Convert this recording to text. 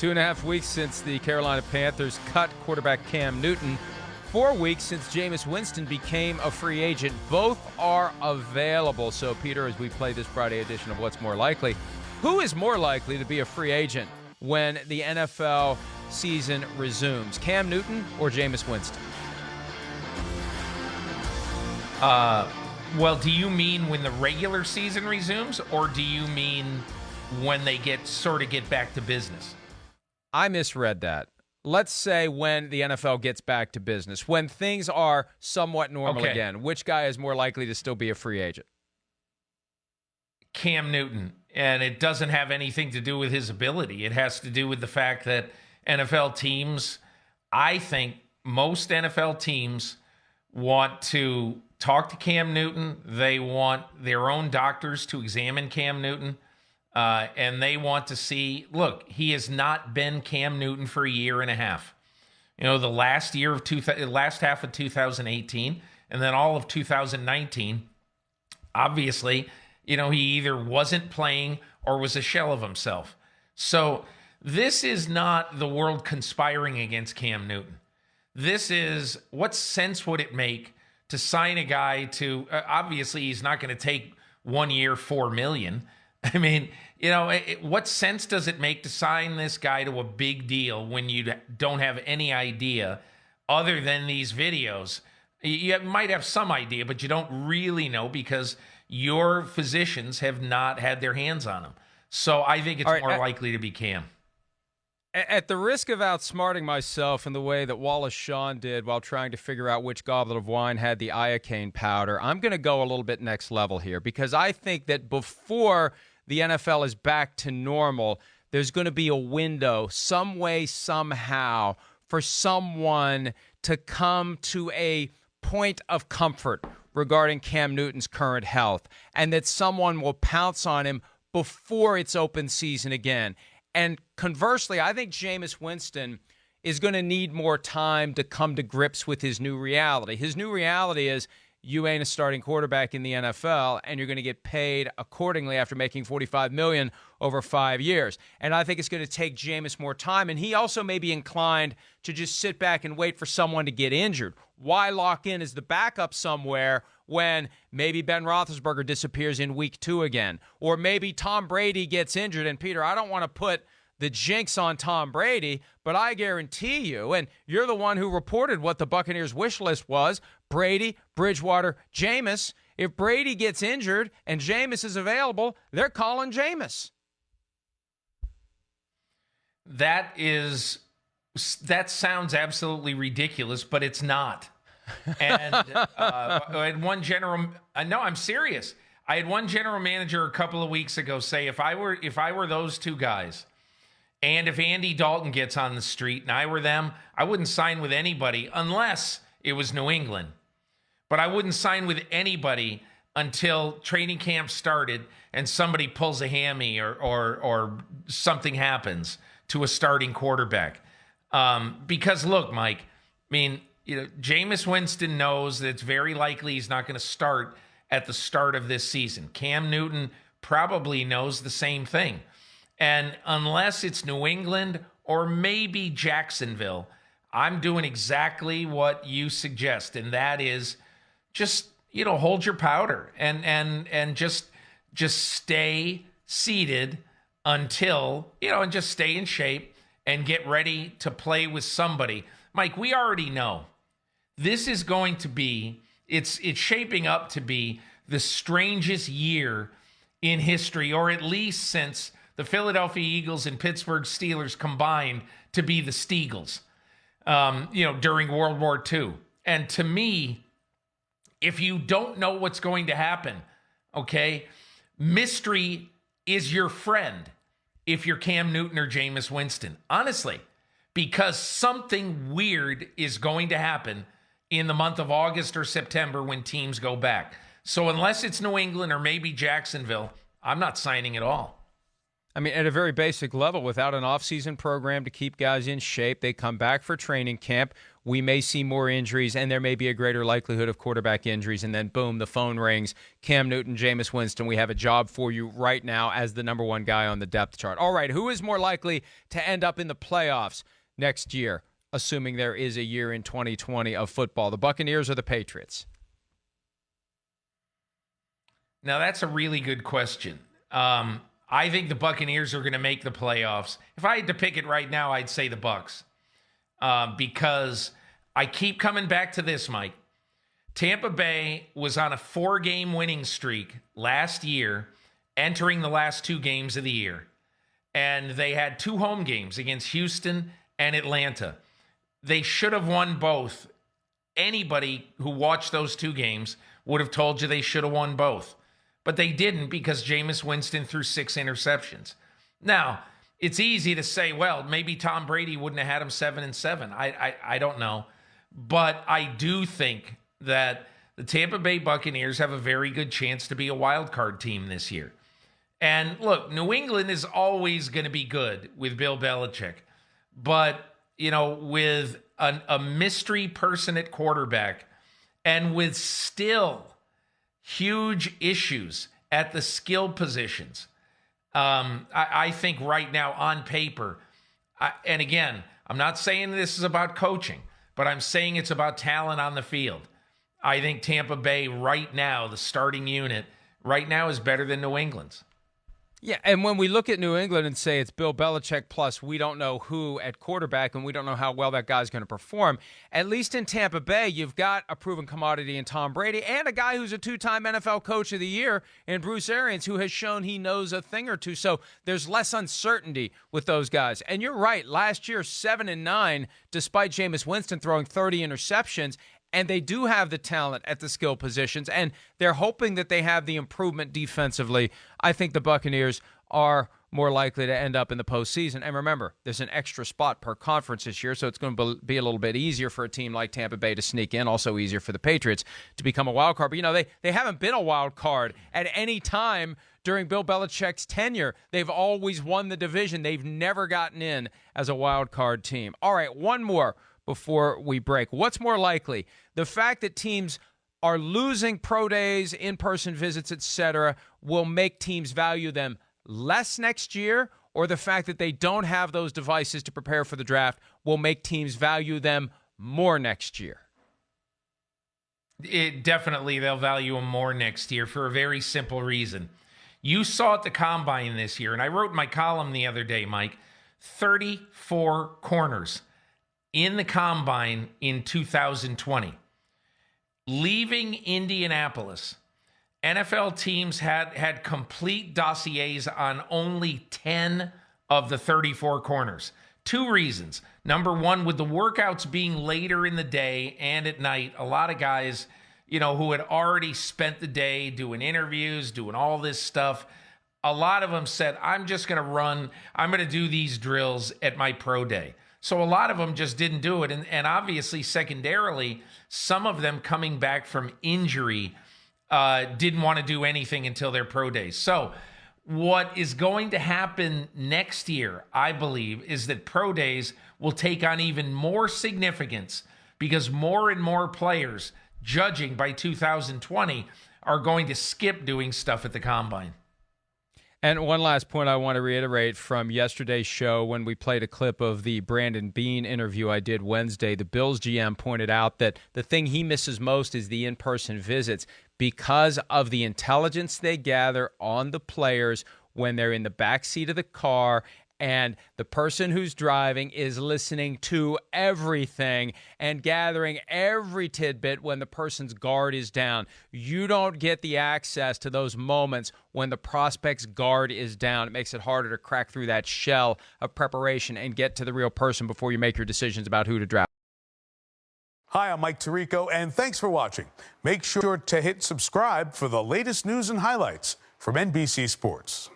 2.5 weeks since the Carolina Panthers cut quarterback Cam Newton. 4 weeks since Jameis Winston became a free agent. Both are available. So, Peter, as we play this Friday edition of What's More Likely, who is more likely to be a free agent when the NFL season resumes, Cam Newton or Jameis Winston? Well, do you mean when the regular season resumes, or do you mean when they get back to business? I misread that. Let's say when the NFL gets back to business, when things are somewhat normal again, which guy is more likely to still be a free agent? Cam Newton. And it doesn't have anything to do with his ability. It has to do with the fact that NFL teams, I think most NFL teams want to talk to Cam Newton. They want their own doctors to examine Cam Newton. And they want to see, look, he has not been Cam Newton for a year and a half. You know, the last half of 2018 and then all of 2019, obviously, you know, he either wasn't playing or was a shell of himself. So this is not the world conspiring against Cam Newton. This is, what sense would it make to sign a guy to, obviously he's not going to take 1 year, $4 million. I mean, you know, what sense does it make to sign this guy to a big deal when you don't have any idea other than these videos? You might have some idea, but you don't really know because your physicians have not had their hands on him. So I think it's more likely to be Cam. At the risk of outsmarting myself in the way that Wallace Shawn did while trying to figure out which goblet of wine had the iocane powder, I'm going to go a little bit next level here because I think that before the NFL is back to normal, there's going to be a window some way, somehow, for someone to come to a point of comfort regarding Cam Newton's current health, and that someone will pounce on him before it's open season again. And conversely, I think Jameis Winston is going to need more time to come to grips with his new reality. His new reality is you ain't a starting quarterback in the NFL, and you're going to get paid accordingly after making $45 million over 5 years. And I think it's going to take Jameis more time, and he also may be inclined to just sit back and wait for someone to get injured. Why lock in as the backup somewhere when maybe Ben Roethlisberger disappears in week 2 again, or maybe Tom Brady gets injured? And Peter, I don't want to put the jinx on Tom Brady, but I guarantee you, and you're the one who reported what the Buccaneers' wish list was, Brady, Bridgewater, Jameis. If Brady gets injured and Jameis is available, they're calling Jameis. That sounds absolutely ridiculous, but it's not. And I had one I'm serious. I had one general manager a couple of weeks ago say, if I were those two guys, and if Andy Dalton gets on the street and I were them, I wouldn't sign with anybody unless it was New England. But I wouldn't sign with anybody until training camp started and somebody pulls a hammy or something happens to a starting quarterback. Because look, Mike, I mean, you know, Jameis Winston knows that it's very likely he's not going to start at the start of this season. Cam Newton probably knows the same thing. And unless it's New England or maybe Jacksonville, I'm doing exactly what you suggest, and that is just, you know, hold your powder and just stay seated until, you know, and just stay in shape and get ready to play with somebody. Mike, we already know this is going to be, it's shaping up to be the strangest year in history, or at least since the Philadelphia Eagles and Pittsburgh Steelers combined to be the Steagles, you know, during World War II. And to me, if you don't know what's going to happen, okay, mystery is your friend if you're Cam Newton or Jameis Winston, honestly, because something weird is going to happen in the month of August or September when teams go back. So unless it's New England or maybe Jacksonville, I'm not signing at all. I mean, at a very basic level, without an offseason program to keep guys in shape, they come back for training camp. We may see more injuries, and there may be a greater likelihood of quarterback injuries. And then, boom, the phone rings. Cam Newton, Jameis Winston, we have a job for you right now as the number one guy on the depth chart. All right, who is more likely to end up in the playoffs next year, assuming there is a year in 2020 of football? The Buccaneers or the Patriots? Now, that's a really good question. I think the Buccaneers are going to make the playoffs. If I had to pick it right now, I'd say the Bucs. Because I keep coming back to this, Mike. Tampa Bay was on a 4-game winning streak last year, entering the last 2 games of the year. And they had 2 home games against Houston and Atlanta. They should have won both. Anybody who watched those 2 games would have told you they should have won both. But they didn't because Jameis Winston threw 6 interceptions. Now, it's easy to say, well, maybe Tom Brady wouldn't have had him 7-7. I don't know. But I do think that the Tampa Bay Buccaneers have a very good chance to be a wild card team this year. And look, New England is always going to be good with Bill Belichick. But, you know, with a mystery person at quarterback and with still huge issues at the skill positions. I think right now on paper, and again, I'm not saying this is about coaching, but I'm saying it's about talent on the field. I think Tampa Bay right now, the starting unit right now, is better than New England's. Yeah, and when we look at New England and say it's Bill Belichick plus we don't know who at quarterback and we don't know how well that guy's going to perform, at least in Tampa Bay, you've got a proven commodity in Tom Brady and a guy who's a 2-time NFL Coach of the Year in Bruce Arians, who has shown he knows a thing or two. So there's less uncertainty with those guys. And you're right, last year 7-9, despite Jameis Winston throwing 30 interceptions. And they do have the talent at the skill positions, and they're hoping that they have the improvement defensively. I think the Buccaneers are more likely to end up in the postseason. And remember, there's an extra spot per conference this year, so it's going to be a little bit easier for a team like Tampa Bay to sneak in, also easier for the Patriots to become a wild card. But, you know, they haven't been a wild card at any time during Bill Belichick's tenure. They've always won the division. They've never gotten in as a wild card team. All right, one more before we break. What's more likely? The fact that teams are losing pro days, in-person visits, etc., will make teams value them less next year, or the fact that they don't have those devices to prepare for the draft will make teams value them more next year? Definitely they'll value them more next year for a very simple reason. You saw at the Combine this year, and I wrote in my column the other day, Mike, 34 corners in the Combine in 2020. Leaving Indianapolis, NFL teams had complete dossiers on only 10 of the 34 corners. 2 reasons. Number one, with the workouts being later in the day and at night, a lot of guys, you know, who had already spent the day doing interviews, doing all this stuff, a lot of them said, I'm just going to do these drills at my pro day. So a lot of them just didn't do it. And obviously, secondarily, some of them coming back from injury didn't want to do anything until their pro days. So what is going to happen next year, I believe, is that pro days will take on even more significance because more and more players, judging by 2020, are going to skip doing stuff at the Combine. And one last point I want to reiterate from yesterday's show when we played a clip of the Brandon Beane interview I did Wednesday. The Bills GM pointed out that the thing he misses most is the in-person visits because of the intelligence they gather on the players when they're in the backseat of the car and the person who's driving is listening to everything and gathering every tidbit when the person's guard is down. You don't get the access to those moments when the prospect's guard is down. It makes it harder to crack through that shell of preparation and get to the real person before you make your decisions about who to draft. Hi, I'm Mike Tirico, and thanks for watching. Make sure to hit subscribe for the latest news and highlights from NBC Sports.